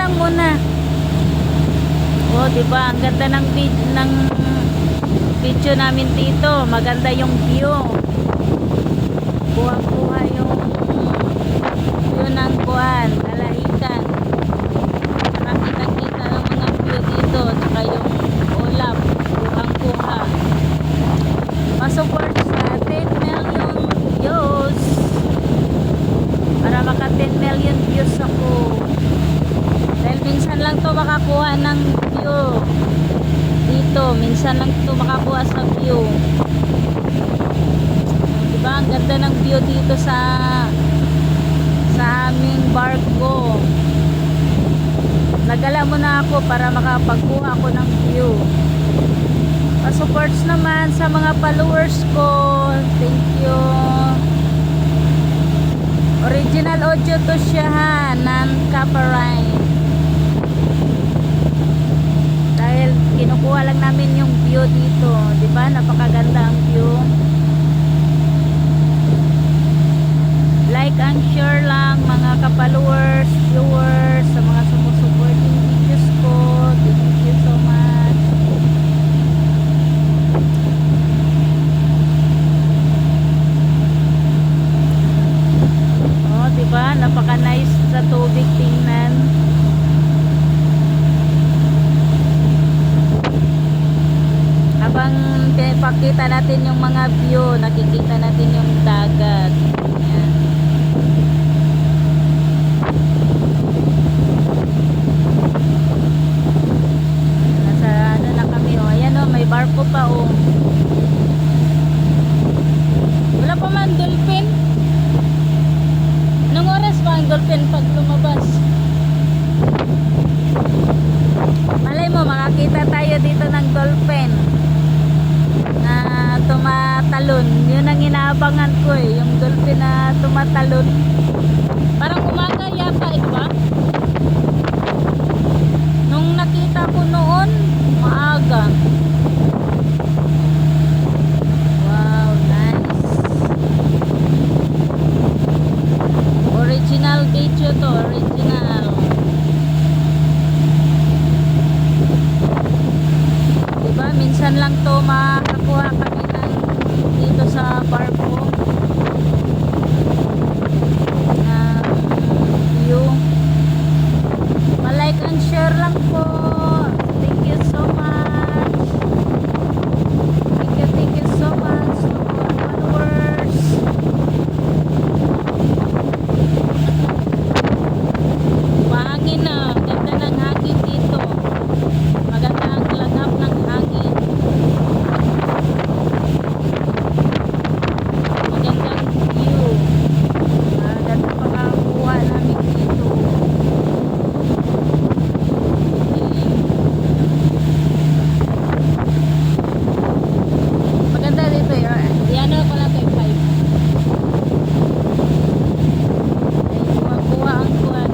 lang muna. Oh, di ba? Ang ganda ng video namin dito. Maganda yung view. Buha-buha yung view ng buwan, Kalahican. Saka kita-kita ng mga view dito. Saka yung ulap, buhang-buha. Masupport sa 10 million views. Para maka 10 million views ako. Dahil minsan lang to makakuha ng view dito, minsan lang to makakuha sa view. Diba ang ganda ng view dito sa aming barko. Nagala muna ako para makapagkuha ako ng view. Pa-supports naman sa mga followers ko, thank you. Original audio to siya ha, non-copyright. Dahil kinukuha lang namin yung view dito, di ba? Napakaganda ang view. Like and share lang mga ka-followers, viewers, sa mga sumusuporting videos ko. Thank you so much. Oh, di ba? Napaka-nice sa tubig tingnan. Habang pinapakita natin yung mga view, nakikita natin yung dagat. Ayan. Nasa ano na kami, oh. Ayan, oh, may barko pa, oh. Wala pa man dolphin. Anong oras pa ang dolphin pag lumabas? Malay mo, makakita tayo dito ng dolphin na tumatalon. Yun ang inaabangan ko eh, yung dolphin na tumatalon. Parang umaga yata, ba? Nung nakita ko noon, maaga. Wow, nice. Original video to, original. Diba, minsan lang to makakuha kami ng dito sa barko na view. Pa-like and share lang po. Thank you so much. Thank you so much to our followers. Mahangin na, ganda ng hangin dito. Maganda ang langhap ng hangin. Magandang view. Maganda pakakuha namin dito. Maganda dito yun. Yan na pala ito yung 5. Ay, kuha ang kuhan.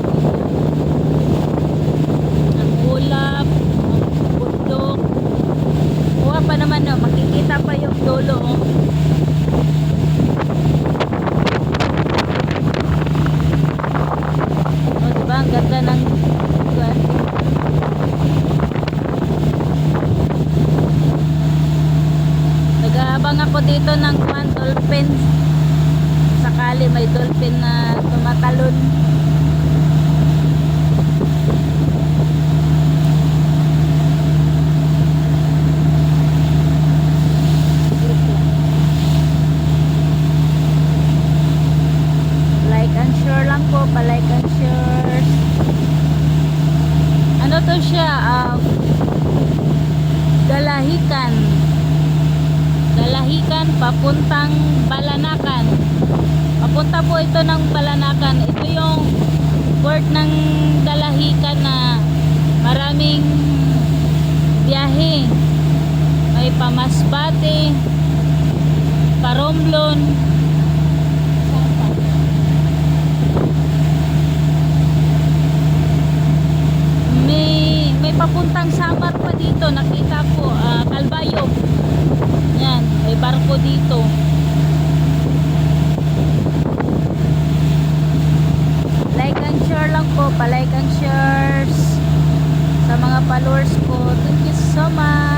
Ang ulap, ang bundok. Kuha pa naman, no? Makikita pa yung dulo, oh. O, diba? Ang ganda ng kuhan. Nag-aabang ako dito ng kuhan, dolphin. Sakali may dolphin na tumatalon. Like and share lang po, pa-like and share. Ano to siya? Kalahican. Kalahican papuntang Balanacan. Papunta po ito ng Balanacan. Ito yung port ng Kalahican na maraming biyahe. May Pamasbate, Paromblon, may papuntang Samar pa dito, nakita ko, Calbayog. Yan, may barko dito. Like and share lang po, pa-like and shares. followers ko. Thank you so much.